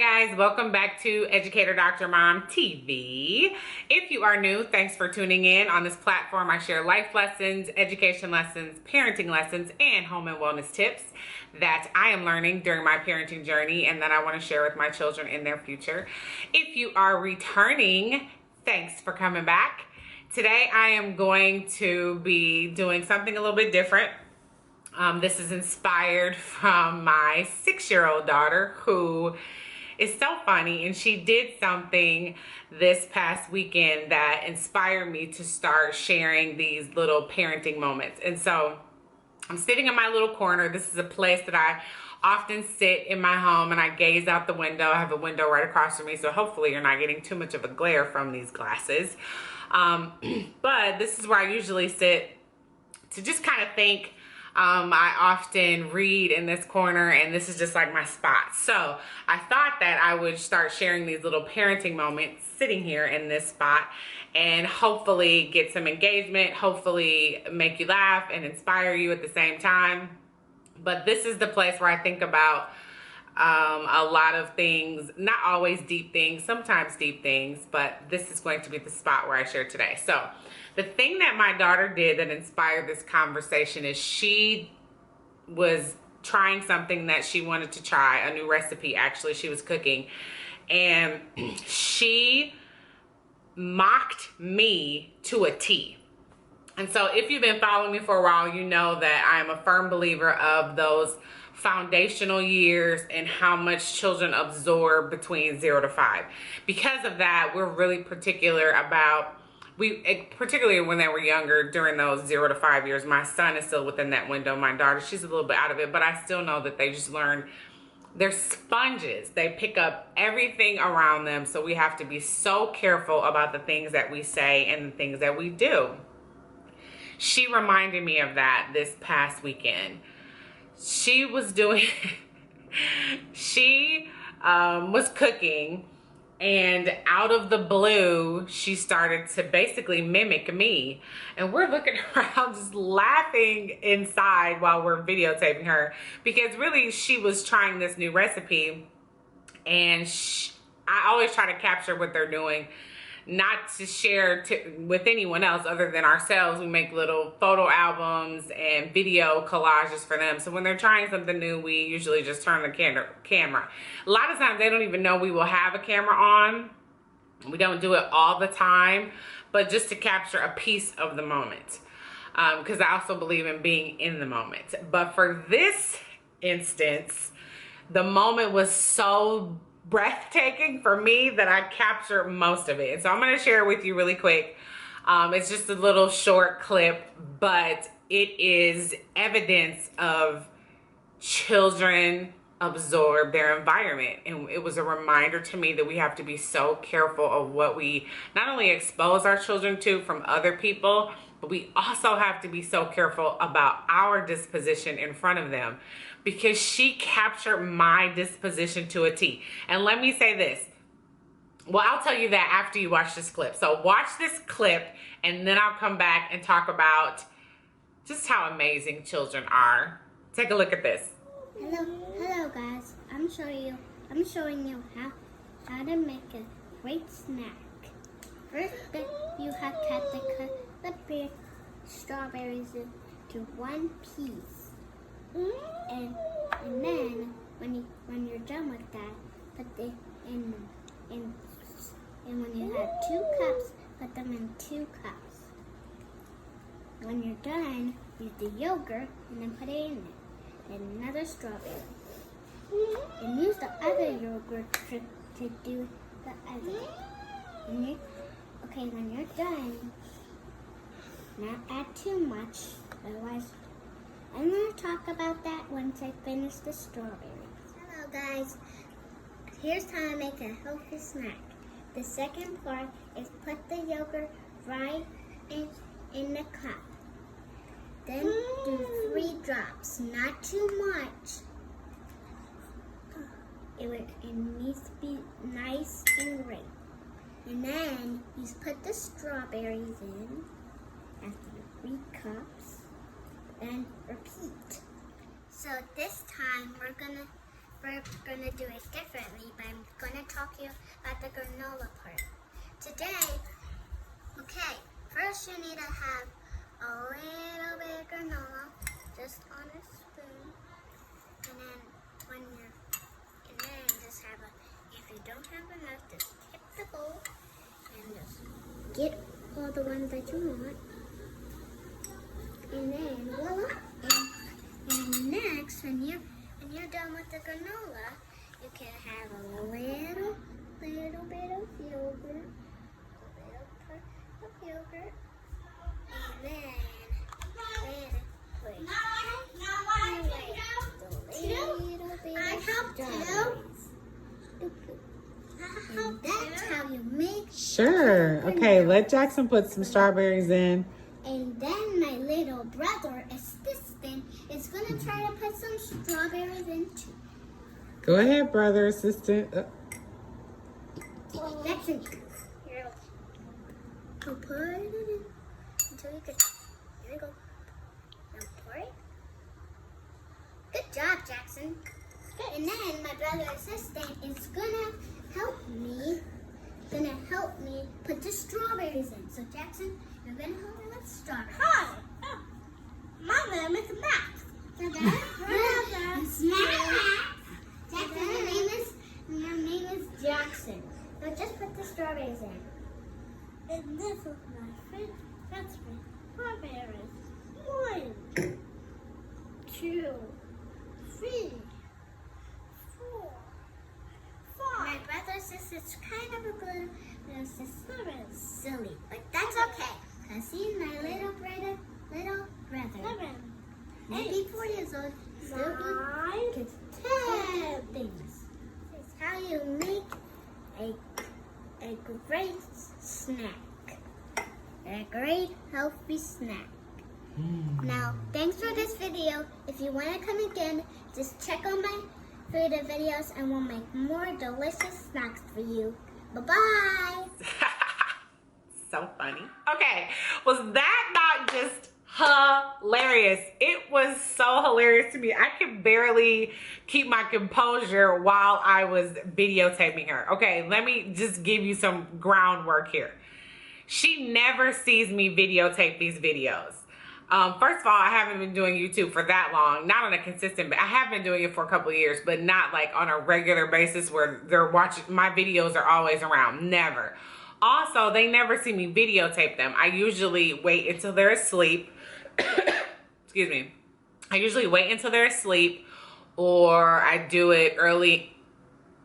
Hi guys, welcome back to Educator Dr. Mom TV. If you are new, thanks for tuning in. On this platform, I share life lessons, education lessons, parenting lessons, and home and wellness tips that I am learning during my parenting journey and that I want to share with my children in their future. If you are returning, thanks for coming back. Today I am going to be doing something a little bit different. This is inspired from my 6-year-old daughter, who is so funny, and she did something this past weekend that inspired me to start sharing these little parenting moments. And so I'm sitting in my little corner. This is a place that I often sit in my home, and I gaze out the window. I have a window right across from me, so hopefully you're not getting too much of a glare from these glasses. But this is where I usually sit to just kind of think. I often read in this corner, and this is just like my spot. So I thought that I would start sharing these little parenting moments sitting here in this spot and hopefully get some engagement, hopefully make you laugh and inspire you at the same time. But this is the place where I think about a lot of things, not always deep things, sometimes deep things, but this is going to be the spot where I share today. So the thing that my daughter did that inspired this conversation is she was trying something that she wanted to try, a new recipe. Actually, she was cooking, and she mocked me to a T. And so if you've been following me for a while, you know that I'm a firm believer of those foundational years and how much children absorb between 0 to 5. Because of that, we're really particular about, particularly when they were younger, during those 0 to 5 years. My son is still within that window. My daughter, she's a little bit out of it, but I still know that they just learn. They're sponges. They pick up everything around them. So we have to be so careful about the things that we say and the things that we do. She reminded me of that this past weekend. She was doing, she was cooking, and out of the blue, she started to basically mimic me. And we're looking around just laughing inside while we're videotaping her, because really she was trying this new recipe, and I always try to capture what they're doing, not to share with anyone else other than ourselves. We make little photo albums and video collages for them. So when they're trying something new, we usually just turn the camera. A lot of times they don't even know we will have a camera on. We don't do it all the time, but just to capture a piece of the moment. Because I also believe in being in the moment. But for this instance, the moment was so breathtaking for me that I captured most of it. And so I'm going to share it with you really quick. It's just a little short clip, but it is evidence of children absorb their environment. And it was a reminder to me that we have to be so careful of what we not only expose our children to from other people, but we also have to be so careful about our disposition in front of them, because she captured my disposition to a T. And let me say this. Well, I'll tell you that after you watch this clip. So watch this clip, and then I'll come back and talk about just how amazing children are. Take a look at this. Hello guys. I'm showing you how to make a great snack. First, you have to cut the strawberries into one piece. And then when you're done with that, put them in and when you have 2 cups, put them in 2 cups. When you're done, use the yogurt and then put it in it. And another strawberry. And use the other yogurt to do the other. When you're done, not add too much, otherwise I'm going to talk about that once I finish the strawberries. Hello guys, here's how I make a healthy snack. The second part is put the yogurt right in the cup. Then do 3 drops, not too much. It needs to be nice and great. And then you put the strawberries in after 3 cups. And repeat. So this time we're gonna we're gonna do it differently, but I'm gonna talk to you about the granola part. Today, okay, first you need to have a little bit of granola just on a spoon, and then just have if you don't have enough, just tip the bowl and just get all the ones that you want, and then voila. And next, when you're done with the granola, you can have a little bit of yogurt, and then put a little bit of strawberries. And that's how you make. Sure. Okay, let Jackson put some strawberries in. And then my little brother, assistant, is going to try to put some strawberries in too. Go ahead, brother, assistant. Jackson, here. I'll put it in until you can. Here we go. Now pour it. Good job, Jackson. Good. And then my brother assistant is gonna help me put the strawberries in. So Jackson, you're gonna help me with strawberries. Hi. Oh. Mama, make a map. Snack. Jackson, your name is Jackson. So just put the strawberries in. And this is my favorite. That's my strawberries. 1, 2, 3, 4, 5. My brother says it's kind of a good silly, but that's okay. Cause he's my little brother. Maybe 4 years old. Still good. 10 things. This is how you make a great snack. A great healthy snack. Now, thanks for this video. If you want to come again, just check on my food videos and we'll make more delicious snacks for you. Bye-bye. So funny. Okay, was that not just hilarious? It was so hilarious to me. I could barely keep my composure while I was videotaping her. Okay, let me just give you some groundwork here. She never sees me videotape these videos. First of all, I haven't been doing YouTube for that long, not on a consistent, but I have been doing it for a couple of years, but not like on a regular basis where they're watching. My videos are always around. Never. Also, they never see me videotape them. I usually wait until they're asleep. Excuse me. I usually wait until they're asleep, or I do it early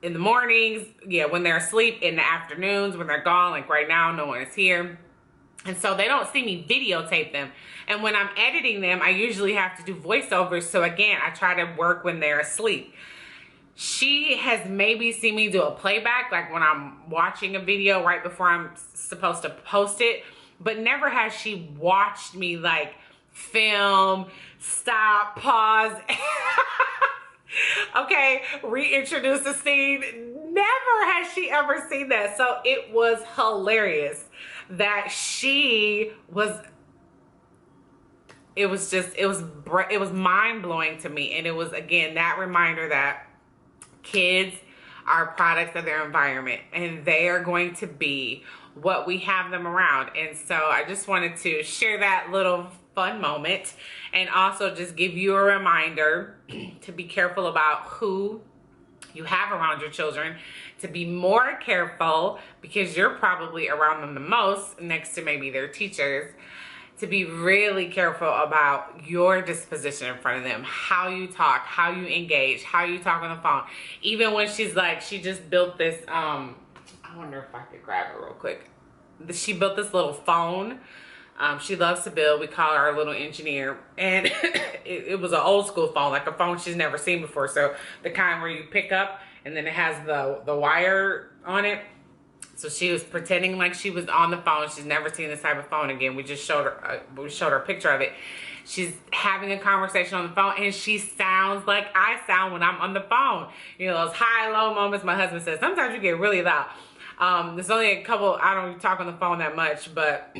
in the mornings. Yeah, when they're asleep, in the afternoons, when they're gone, like right now, no one is here. And so they don't see me videotape them. And when I'm editing them, I usually have to do voiceovers. So again, I try to work when they're asleep. She has maybe seen me do a playback, like when I'm watching a video right before I'm supposed to post it, but never has she watched me like film, stop, pause, okay, reintroduce the scene. Never has she ever seen that. So it was hilarious that it was mind-blowing to me. And it was, again, that reminder that kids are products of their environment and they are going to be what we have them around. And so I just wanted to share that little fun moment and also just give you a reminder to be careful about who you have around your children, to be more careful because you're probably around them the most next to maybe their teachers, to be really careful about your disposition in front of them, how you talk, how you engage, how you talk on the phone. Even when she's like, she just built this, I wonder if I could grab it real quick. She built this little phone. She loves to build. We call her our little engineer. And it was an old school phone, like a phone she's never seen before. So the kind where you pick up and then it has the wire on it. So she was pretending like she was on the phone. She's never seen this type of phone again. We just showed her a picture of it. She's having a conversation on the phone and she sounds like I sound when I'm on the phone. You know, those high, low moments. My husband says, sometimes you get really loud. There's only a couple, I don't talk on the phone that much, but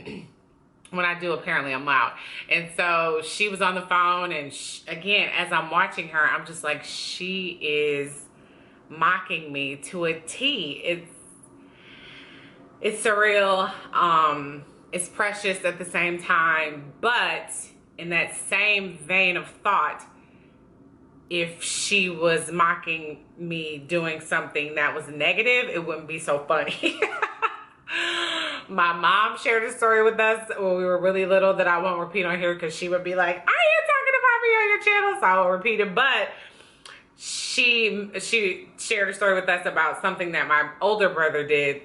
when I do, apparently I'm loud. And so she was on the phone and again, as I'm watching her, I'm just like, she is mocking me to a T. It's surreal. It's precious at the same time, but in that same vein of thought, if she was mocking me doing something that was negative, it wouldn't be so funny. My mom shared a story with us when we were really little that I won't repeat on here because she would be like, "Are you talking about me on your channel?" So I won't repeat it. But she shared a story with us about something that my older brother did,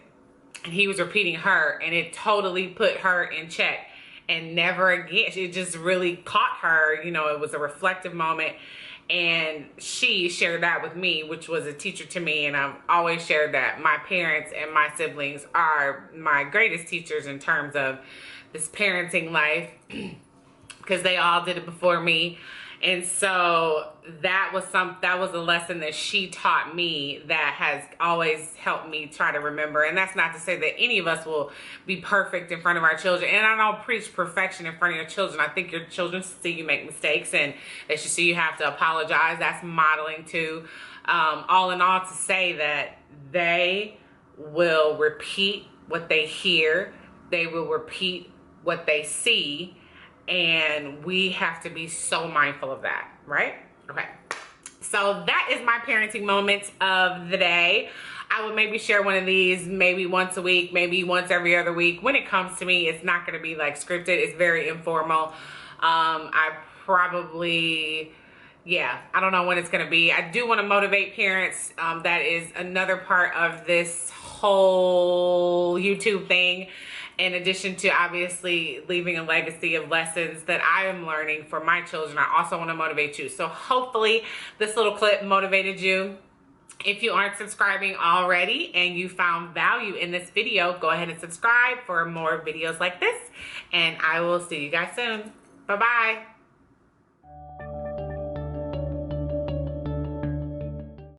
and he was repeating her, and it totally put her in check. And never again, it just really caught her. You know, it was a reflective moment. And she shared that with me, which was a teacher to me. And I've always shared that my parents and my siblings are my greatest teachers in terms of this parenting life, because they all did it before me. And so that was a lesson that she taught me that has always helped me try to remember. And that's not to say that any of us will be perfect in front of our children. And I don't preach perfection in front of your children. I think your children see you make mistakes and they should see you have to apologize. That's modeling too. All in all, to say that they will repeat what they hear. They will repeat what they see. And we have to be so mindful of that, right? Okay. So that is my parenting moments of the day. I will maybe share one of these maybe once a week, maybe once every other week. When it comes to me, it's not going to be like scripted. It's very informal. I probably, I don't know when it's going to be. I do want to motivate parents. That is another part of this whole YouTube thing. In addition to obviously leaving a legacy of lessons that I am learning for my children, I also want to motivate you. So hopefully this little clip motivated you. If you aren't subscribing already and you found value in this video, go ahead and subscribe for more videos like this. And I will see you guys soon. Bye-bye.